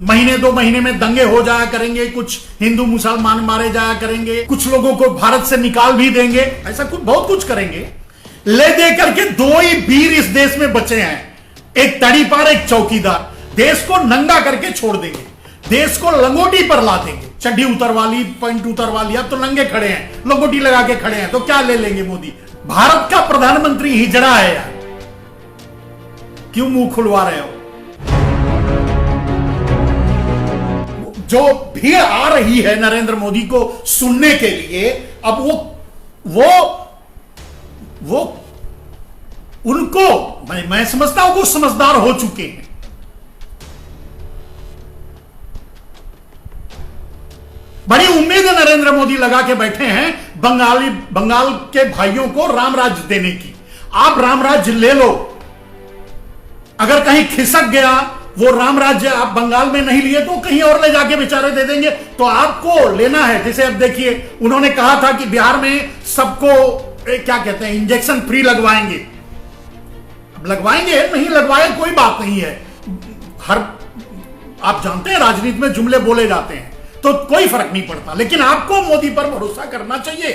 महीने दो महीने में दंगे हो जाया करेंगे, कुछ हिंदू मुसलमान मारे जाया करेंगे, कुछ लोगों को भारत से निकाल भी देंगे, ऐसा कुछ बहुत कुछ करेंगे। ले दे करके दो ही वीर इस देश में बचे हैं, एक तड़ीपार एक चौकीदार। देश को नंगा करके छोड़ देंगे, देश को लंगोटी पर ला देंगे। चड्डी उतरवा ली, पैंट उतरवा लिया तो नंगे खड़े हैं, लंगोटी लगा के खड़े हैं, तो क्या ले लेंगे मोदी? भारत का प्रधानमंत्री हिजड़ा है यार, क्यों मुंह खुलवा रहे हो? जो भीड़ आ रही है नरेंद्र मोदी को सुनने के लिए, अब वो उनको मैं समझता हूं वो समझदार हो चुके हैं। बड़ी उम्मीद नरेंद्र मोदी लगा के बैठे हैं बंगाल के भाइयों को राम राज्य देने की। आप राम राज्य ले लो, अगर कहीं खिसक गया वो राम राज्य, आप बंगाल में नहीं लिए तो कहीं और ले जाके बेचारे दे देंगे, तो आपको लेना है। जैसे अब देखिए, उन्होंने कहा था कि बिहार में सबको क्या कहते हैं, इंजेक्शन फ्री लगवाएंगे। अब लगवाएंगे, नहीं लगवाए कोई बात नहीं है। आप जानते हैं राजनीति में जुमले बोले जाते हैं तो कोई फर्क नहीं पड़ता, लेकिन आपको मोदी पर भरोसा करना चाहिए।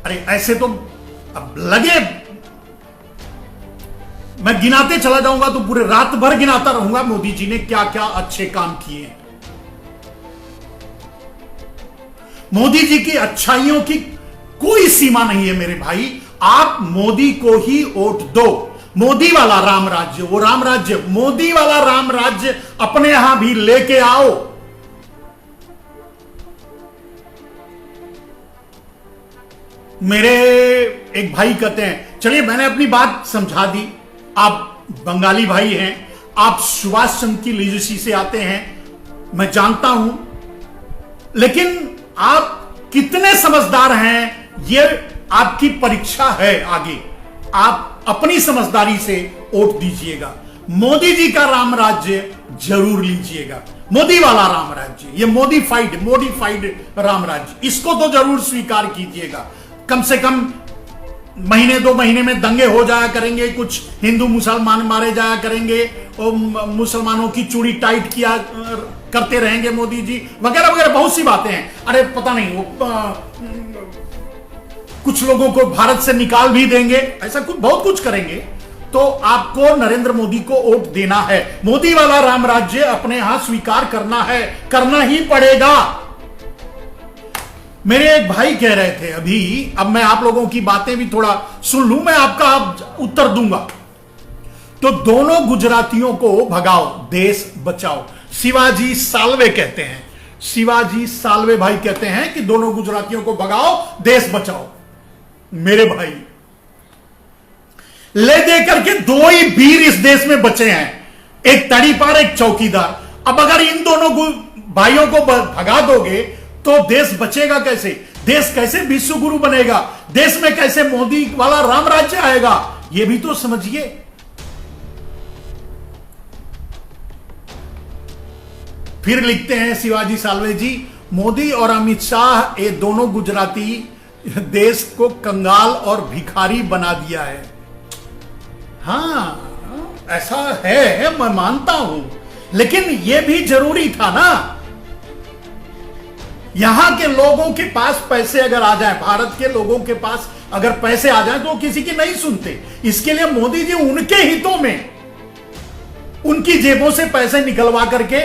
अरे ऐसे तो अब लगे, मैं गिनाते चला जाऊंगा तो पूरे रात भर गिनाता रहूंगा मोदी जी ने क्या क्या अच्छे काम किए हैं। मोदी जी की अच्छाइयों की कोई सीमा नहीं है मेरे भाई। आप मोदी को ही वोट दो। मोदी वाला राम राज्य, वो राम राज्य, मोदी वाला राम राज्य अपने यहां भी लेके आओ। मेरे एक भाई कहते हैं, चलिए मैंने अपनी बात समझा दी, आप बंगाली भाई हैं, आप सुभाष चंद्र की लीजेसी से आते हैं, मैं जानता हूं, लेकिन आप कितने समझदार हैं ये आपकी परीक्षा है आगे। आप अपनी समझदारी से वोट दीजिएगा, मोदी जी का राम राज्य जरूर लीजिएगा। मोदी वाला राम राज्य, ये मोडिफाइड राम राज्य, इसको तो जरूर स्वीकार कीजिएगा। कम से कम महीने दो महीने में दंगे हो जाया करेंगे, कुछ हिंदू मुसलमान मारे जाया करेंगे, और मुसलमानों की चूड़ी टाइट किया करते रहेंगे मोदी जी, वगैरह वगैरह बहुत सी बातें हैं। अरे पता नहीं, वो कुछ लोगों को भारत से निकाल भी देंगे, ऐसा कुछ बहुत कुछ करेंगे। तो आपको नरेंद्र मोदी को वोट देना है, मोदी वाला राम राज्य अपने यहां स्वीकार करना है, करना ही पड़ेगा। मेरे एक भाई कह रहे थे अभी, अब मैं आप लोगों की बातें भी थोड़ा सुन लूं, मैं आपका उत्तर दूंगा। तो दोनों गुजरातियों को भगाओ, देश बचाओ। शिवाजी साल्वे कहते हैं, शिवाजी साल्वे भाई कहते हैं कि दोनों गुजरातियों को भगाओ, देश बचाओ। मेरे भाई, ले दे करके दो ही वीर इस देश में बचे हैं, एक तड़ीपार एक चौकीदार। अब अगर इन दोनों भाइयों को भगा दोगे तो देश बचेगा कैसे? देश कैसे विश्व गुरु बनेगा? देश में कैसे मोदी वाला राम राज्य आएगा? यह भी तो समझिए। फिर लिखते हैं शिवाजी साल्वे जी, मोदी और अमित शाह ये दोनों गुजराती देश को कंगाल और भिखारी बना दिया है। हां, ऐसा है, मैं मानता हूं, लेकिन यह भी जरूरी था ना। यहां के लोगों के पास पैसे अगर आ जाए, भारत के लोगों के पास अगर पैसे आ जाए तो किसी की नहीं सुनते। इसके लिए मोदी जी उनके हितों में उनकी जेबों से पैसे निकलवा करके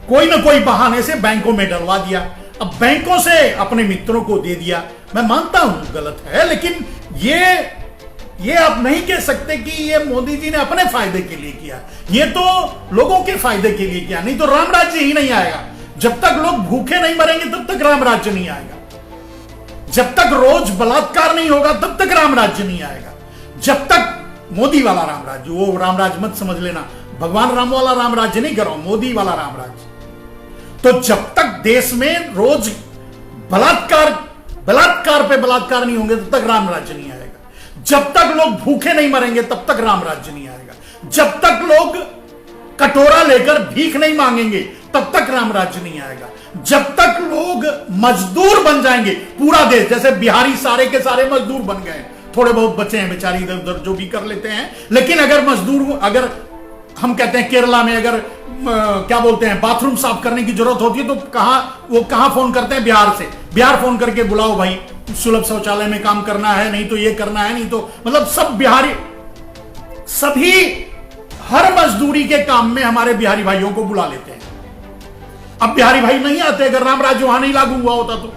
कोई ना कोई बहाने से बैंकों में डलवा दिया। अब बैंकों से अपने मित्रों को दे दिया। मैं मानता हूं गलत है, लेकिन ये आप नहीं कह सकते कि ये मोदी जी ने अपने फायदे के लिए किया। ये तो लोगों के फायदे के लिए किया, नहीं तो राम राज्य ही नहीं आएगा। जब तक लोग भूखे नहीं मरेंगे तब तक राम राज्य नहीं आएगा। जब तक रोज बलात्कार नहीं होगा तब तक राम राज्य नहीं आएगा। जब तक मोदी वाला राम राज्य, वो राम राज्य मत समझ लेना, भगवान राम वाला राम राज्य नहीं कर रहा हूं, मोदी वाला राम राज्य। तो जब तक देश में रोज बलात्कार पे बलात्कार नहीं होंगे तब तक राम राज्य नहीं आएगा। जब तक लोग भूखे नहीं मरेंगे तब तक राम राज्य नहीं आएगा। जब तक लोग कटोरा लेकर भीख नहीं मांगेंगे तब तक राम राज्य नहीं आएगा। जब तक लोग मजदूर बन जाएंगे, पूरा देश, जैसे बिहारी सारे के सारे मजदूर बन गए, थोड़े बहुत बचे हैं बेचारी इधर उधर जो भी कर लेते हैं। लेकिन अगर मजदूर, अगर हम कहते हैं केरला में अगर क्या बोलते हैं बाथरूम साफ करने की जरूरत होती है तो कहां फोन करते हैं? बिहार से। बिहार फोन करके बुलाओ भाई, सुलभ शौचालय में काम करना है, नहीं तो ये करना है, नहीं तो मतलब सब बिहारी, सभी हर मजदूरी के काम में हमारे बिहारी भाइयों को बुला लेते हैं। अब बिहारी भाई नहीं आते, अगर राम राज्य वहां नहीं लागू हुआ होता तो,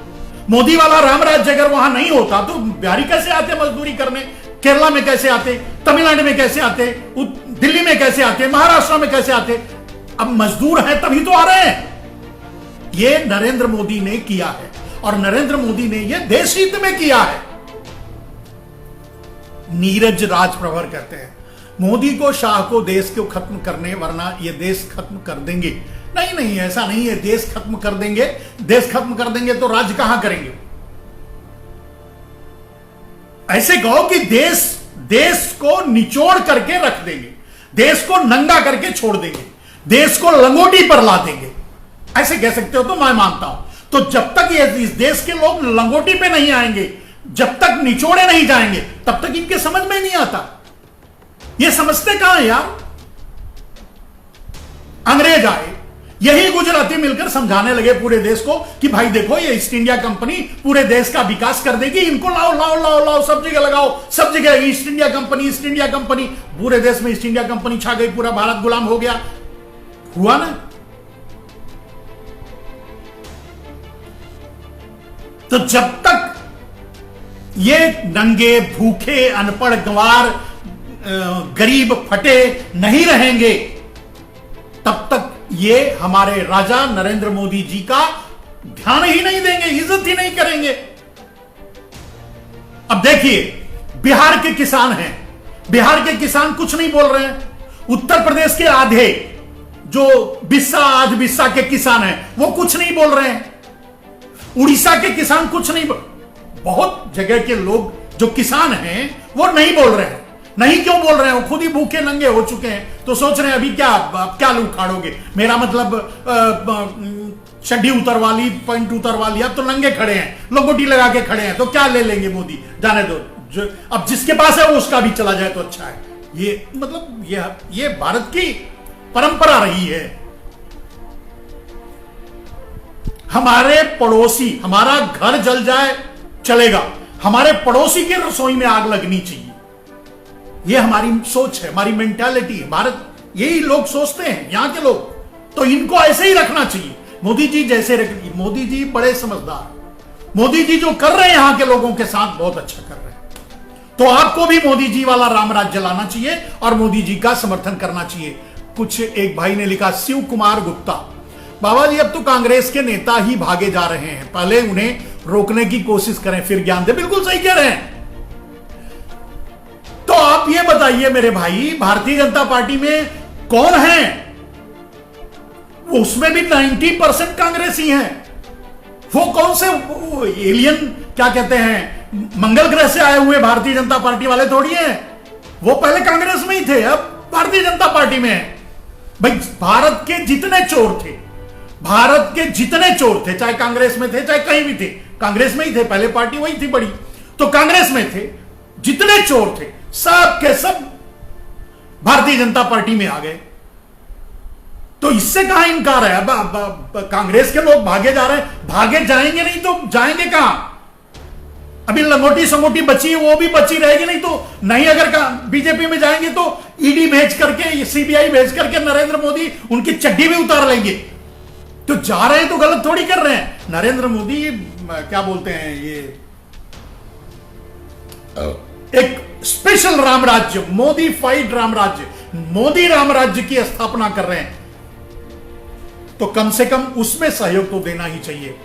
मोदी वाला राम राज्य अगर वहां नहीं होता तो बिहारी कैसे आते मजदूरी करने? केरला में कैसे आते? तमिलनाडु में कैसे आते? दिल्ली में कैसे आते? महाराष्ट्र में कैसे आते? अब मजदूर हैं तभी तो आ रहे हैं। ये नरेंद्र मोदी ने किया है और नरेंद्र मोदी ने यह देश हित में किया है। नीरज राज प्रवर कहते हैं मोदी को, शाह को देश को खत्म करने, वरना ये देश खत्म कर देंगे। नहीं नहीं, ऐसा नहीं है, देश खत्म कर देंगे। देश खत्म कर देंगे तो राज कहां करेंगे? ऐसे कहो कि देश को निचोड़ करके रख देंगे, देश को नंगा करके छोड़ देंगे, देश को लंगोटी पर ला देंगे, ऐसे कह सकते हो तो मैं मानता हूं। तो जब तक ये इस देश के लोग लंगोटी पे नहीं आएंगे, जब तक निचोड़े नहीं जाएंगे, तब तक इनके समझ में नहीं आता। ये समझते कहां है यार? अंग्रेज आए, यही गुजराती मिलकर समझाने लगे पूरे देश को कि भाई देखो ये ईस्ट इंडिया कंपनी पूरे देश का विकास कर देगी, इनको लाओ लाओ लाओ लाओ, सब जगह लगाओ, सब जगह east India company, east India company. पूरे देश में ईस्ट इंडिया कंपनी छा गई, पूरा भारत गुलाम हो गया। हुआ ना? तो जब तक ये नंगे, भूखे, अनपढ़, गंवार, गरीब, फटे नहीं रहेंगे, तब तक ये हमारे राजा नरेंद्र मोदी जी का ध्यान ही नहीं देंगे, इज्जत ही नहीं करेंगे। अब देखिए, बिहार के किसान हैं, बिहार के किसान कुछ नहीं बोल रहे हैं। उत्तर प्रदेश के आधे जो बिस्सा, आध बिस्सा के किसान हैं, वो कुछ नहीं बोल रहे हैं। उड़ीसा के किसान कुछ नहीं बहुत जगह के लोग जो किसान हैं वो नहीं बोल रहे हैं। नहीं क्यों बोल रहे हैं? वो खुद ही भूखे नंगे हो चुके हैं, तो सोच रहे हैं अभी क्या लू उखाड़ोगे, मेरा मतलब चड्डी उतरवा ली, पैंट उतरवा लिया, तो नंगे खड़े हैं, लंगोटी लगा के खड़े हैं, तो क्या ले लेंगे मोदी? जाने दो, जो अब जिसके पास है वो उसका भी चला जाए तो अच्छा है। ये मतलब ये भारत की परंपरा रही है। हमारे पड़ोसी, हमारा घर जल जाए चलेगा, हमारे पड़ोसी के रसोई में आग लगनी चाहिए। ये हमारी सोच है, हमारी मेंटालिटी है। भारत यही लोग सोचते हैं, यहां के लोग, तो इनको ऐसे ही रखना चाहिए। मोदी जी जैसे मोदी जी बड़े समझदार, मोदी जी जो कर रहे हैं यहां के लोगों के साथ बहुत अच्छा कर रहे हैं। तो आपको भी मोदी जी वाला राम राज्य लाना चाहिए और मोदी जी का समर्थन करना चाहिए। कुछ एक भाई ने लिखा, शिव कुमार गुप्ता, बाबा जी अब तो कांग्रेस के नेता ही भागे जा रहे हैं, पहले उन्हें रोकने की कोशिश करें फिर ज्ञान दे। बिल्कुल सही कह रहे हैं। तो आप ये बताइए मेरे भाई, भारतीय जनता पार्टी में कौन है? उसमें भी 90% कांग्रेसी हैं। वो कौन से एलियन, क्या कहते हैं, मंगल ग्रह से आए हुए भारतीय जनता पार्टी वाले थोड़ी हैं। वो पहले कांग्रेस में ही थे, अब भारतीय जनता पार्टी में है। भाई भारत के जितने चोर थे, भारत के जितने चोर थे, चाहे कांग्रेस में थे चाहे कहीं भी थे, कांग्रेस में ही थे, पहले पार्टी वही थी बड़ी, तो कांग्रेस में थे। जितने चोर थे सब के सब भारतीय जनता पार्टी में आ गए। तो इससे कहां इनकार है? अब कांग्रेस के लोग भागे जा रहे हैं, भागे जाएंगे नहीं तो जाएंगे कहां? अभी लंगोटी संगोटी बची, वो भी बची रहेगी। नहीं तो नहीं, अगर बीजेपी में जाएंगे तो ईडी भेज करके, सीबीआई भेज करके नरेंद्र मोदी उनकी चड्डी भी उतार लेंगे। तो जा रहे हैं तो गलत थोड़ी कर रहे हैं। नरेंद्र मोदी क्या बोलते हैं, ये एक स्पेशल राम राज्य, मोदीफाइड राम राज्य, मोदी राम राज्य की स्थापना कर रहे हैं, तो कम से कम उसमें सहयोग तो देना ही चाहिए।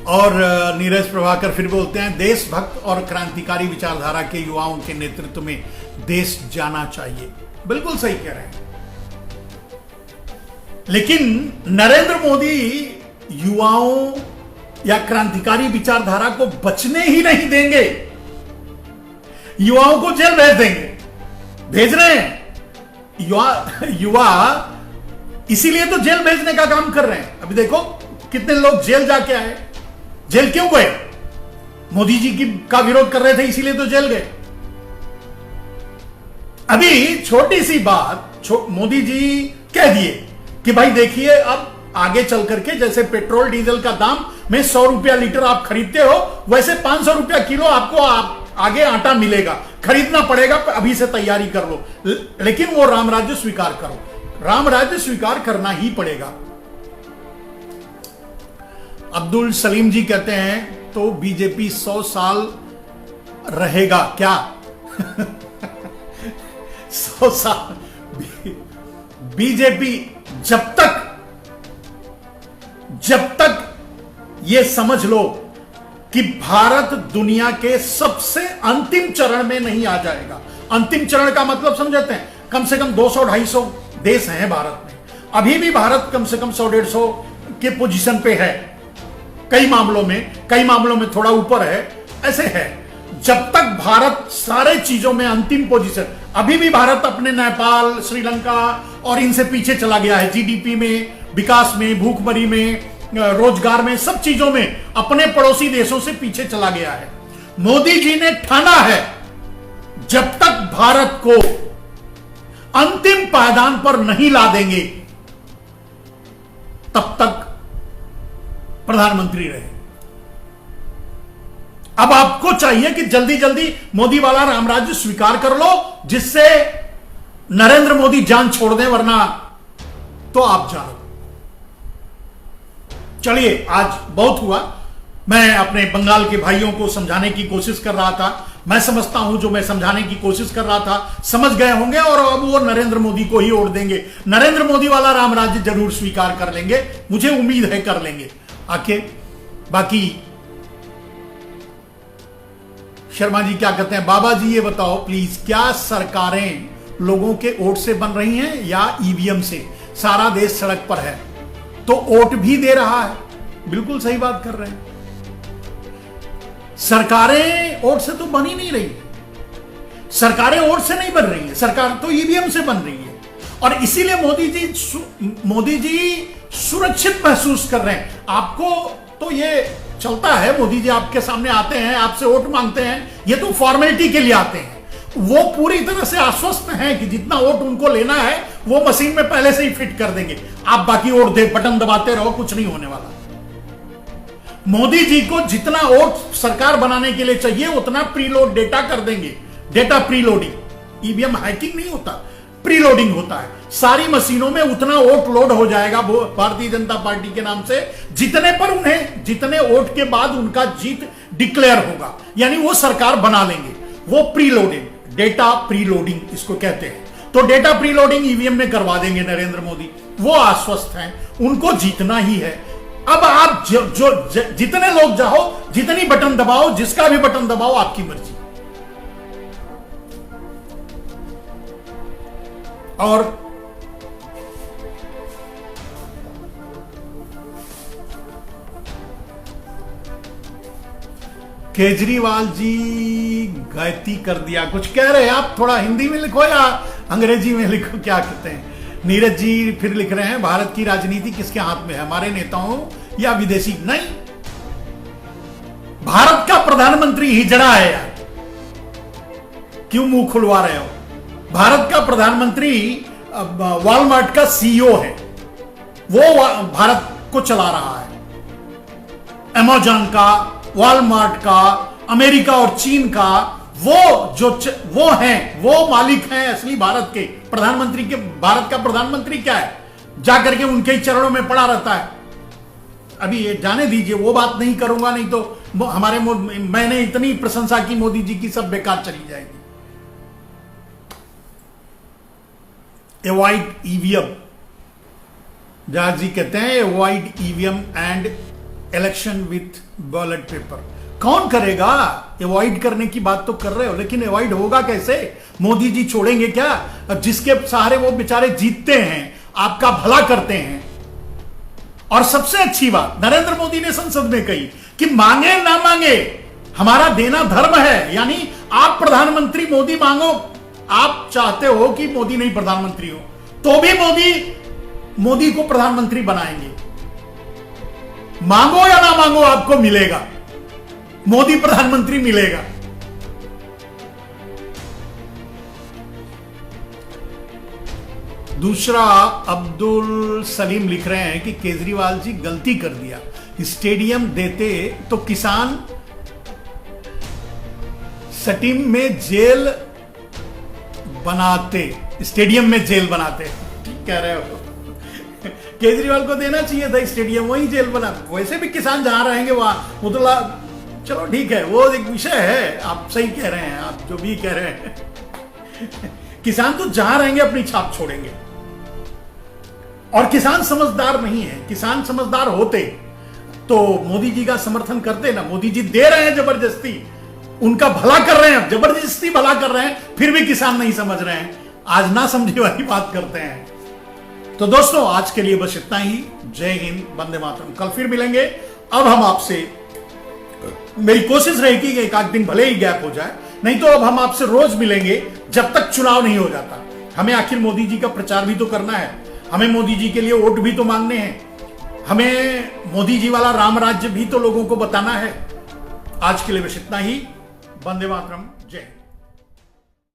और नीरज प्रभाकर फिर बोलते हैं, देशभक्त और क्रांतिकारी विचारधारा के युवाओं के नेतृत्व में देश जाना चाहिए। बिल्कुल सही कह रहे हैं। लेकिन नरेंद्र मोदी युवाओं या क्रांतिकारी विचारधारा को बचने ही नहीं देंगे, युवाओं को जेल भेज देंगे, भेज रहे हैं। युवा इसीलिए तो जेल भेजने का काम कर रहे हैं। अभी देखो कितने लोग जेल जाके आए। जेल क्यों गए? मोदी जी की का विरोध कर रहे थे, इसीलिए तो जेल गए। अभी छोटी सी बात मोदी जी कह दिए कि भाई देखिए, अब आगे चल करके जैसे पेट्रोल डीजल का दाम में 100 रुपया लीटर आप खरीदते हो, वैसे 500 रुपया किलो आपको आगे आटा मिलेगा, खरीदना पड़ेगा, अभी से तैयारी कर लो। लेकिन वो राम राज्य स्वीकार करो। राम राज्य स्वीकार करना ही पड़ेगा। अब्दुल सलीम जी कहते हैं तो बीजेपी 100 साल रहेगा क्या? 100 साल बीजेपी जब तक ये समझ लो कि भारत दुनिया के सबसे अंतिम चरण में नहीं आ जाएगा। अंतिम चरण का मतलब समझते हैं, कम से कम 200-250 देश हैं भारत में। अभी भी भारत कम से कम 100-150 के पोजीशन पे है, कई मामलों में थोड़ा ऊपर है, ऐसे है। जब तक भारत सारे चीजों में अंतिम पोजीशन, अभी भी भारत अपने नेपाल, श्रीलंका और इनसे पीछे चला गया है। जीडीपी में, विकास में, भूखमरी में, रोजगार में, सब चीजों में अपने पड़ोसी देशों से पीछे चला गया है। मोदी जी ने ठाना है जब तक भारत को अंतिम पायदान पर नहीं ला देंगे तब तक प्रधानमंत्री रहे। अब आपको चाहिए कि जल्दी जल्दी मोदी वाला रामराज्य स्वीकार कर लो, जिससे नरेंद्र मोदी जान छोड़ दें, वरना तो आप जानो। चलिए, आज बहुत हुआ। मैं अपने बंगाल के भाइयों को समझाने की कोशिश कर रहा था। मैं समझता हूं जो मैं समझाने की कोशिश कर रहा था समझ गए होंगे, और अब वो नरेंद्र मोदी को ही वोट देंगे। नरेंद्र मोदी वाला रामराज्य जरूर स्वीकार कर लेंगे, मुझे उम्मीद है कर लेंगे। आके बाकी शर्मा जी क्या कहते हैं? बाबा जी ये बताओ प्लीज, क्या सरकारें लोगों के वोट से बन रही हैं या ईवीएम से? सारा देश सड़क पर है तो वोट भी दे रहा है। बिल्कुल सही बात कर रहे हैं। सरकारें वोट से तो बन ही नहीं रही। सरकारें वोट से नहीं बन रही है, सरकार तो ईवीएम से बन रही है। और इसीलिए मोदी जी सुरक्षित महसूस कर रहे हैं। आपको तो ये चलता है, मोदी जी आपके सामने आते हैं, आपसे वोट मांगते हैं, ये तो फॉर्मेलिटी के लिए आते हैं। वो पूरी तरह से आश्वस्त हैं कि जितना वोट उनको लेना है वो मशीन में पहले से ही फिट कर देंगे। आप बाकी वोट दे, बटन दबाते रहो, कुछ नहीं होने वाला। मोदी जी को जितना वोट सरकार बनाने के लिए चाहिए उतना प्रीलोड डेटा कर देंगे। डेटा प्रीलोडिंग, ईवीएम हैकिंग नहीं होता, प्रीलोडिंग होता है। सारी मशीनों में उतना वोट लोड हो जाएगा भारतीय जनता पार्टी के नाम से, जितने वोट के बाद उनका जीत डिक्लेयर होगा, यानी वो सरकार बना लेंगे। वो प्रीलोडिंग, डेटा प्रीलोडिंग इसको कहते हैं। तो डेटा प्रीलोडिंग ईवीएम में करवा देंगे नरेंद्र मोदी। वो आश्वस्त हैं, उनको जीतना ही है। अब आप जितने लोग जाओ, जितनी बटन दबाओ, जिसका भी बटन दबाओ, आपकी मर्जी। और केजरीवाल जी गलती कर दिया, कुछ कह रहे हैं आप? थोड़ा हिंदी में लिखो या अंग्रेजी में लिखो, क्या कहते हैं? नीरज जी फिर लिख रहे हैं, भारत की राजनीति किसके हाथ में है, हमारे नेताओं या विदेशी? नहीं, भारत का प्रधानमंत्री हिजड़ा है यार, क्यों मुंह खुलवा रहे हो? भारत का प्रधानमंत्री वॉलमार्ट का सीईओ है, वो भारत को चला रहा है। अमेज़न का, वॉलमार्ट का, अमेरिका और चीन का वो मालिक हैं असली भारत के। प्रधानमंत्री के, भारत का प्रधानमंत्री क्या है? जाकर के उनके ही चरणों में पड़ा रहता है। अभी ये जाने दीजिए, वो बात नहीं करूंगा, नहीं तो मैंने इतनी प्रशंसा की मोदी जी की, सब बेकार चली जाएगी। अवॉइड ईवीएम, जहाज जी कहते हैं avoid EVM and election with ballot paper. कौन करेगा? अवॉइड करने की बात तो कर रहे हो, लेकिन अवॉइड होगा कैसे? मोदी जी छोड़ेंगे क्या? अब जिसके सहारे वो बेचारे जीतते हैं, आपका भला करते हैं। और सबसे अच्छी बात नरेंद्र मोदी ने संसद में कही कि मांगे ना मांगे, हमारा देना धर्म है। यानी आप प्रधानमंत्री मोदी मांगो, आप चाहते हो कि मोदी नहीं प्रधानमंत्री हो, तो भी मोदी मोदी को प्रधानमंत्री बनाएंगे। मांगो या ना मांगो, आपको मिलेगा, मोदी प्रधानमंत्री मिलेगा। दूसरा, अब्दुल सलीम लिख रहे हैं कि केजरीवाल जी गलती कर दिया, स्टेडियम देते तो किसान स्टीम में जेल बनाते, स्टेडियम में जेल बनाते। ठीक कह रहे हो, केजरीवाल को देना चाहिए था स्टेडियम, वही जेल बना। वैसे भी किसान जहां रहेंगे वहां, वो तो चलो ठीक है, वो एक विषय है, आप सही कह रहे हैं, आप जो भी कह रहे हैं। किसान तो जहां रहेंगे अपनी छाप छोड़ेंगे, और किसान समझदार नहीं है। किसान समझदार होते तो मोदी जी का समर्थन करते ना। मोदी जी दे रहे हैं जबरदस्ती, उनका भला कर रहे हैं, जबरदस्ती भला कर रहे हैं, फिर भी किसान नहीं समझ रहे हैं, आज ना समझे वाली बात करते हैं। तो दोस्तों, आज के लिए बस इतना ही। जय हिंद, वंदे मातरम। कल फिर मिलेंगे। अब हम आपसे, मेरी कोशिश रहेगी कि एक आध दिन भले ही गैप हो जाए, नहीं तो अब हम आपसे रोज मिलेंगे जब तक चुनाव नहीं हो जाता। हमें आखिर मोदी जी का प्रचार भी तो करना है, हमें मोदी जी के लिए वोट भी तो मांगने हैं, हमें मोदी जी वाला राम राज्य भी तो लोगों को बताना है। आज के लिए बस इतना ही। वंदे मातरम।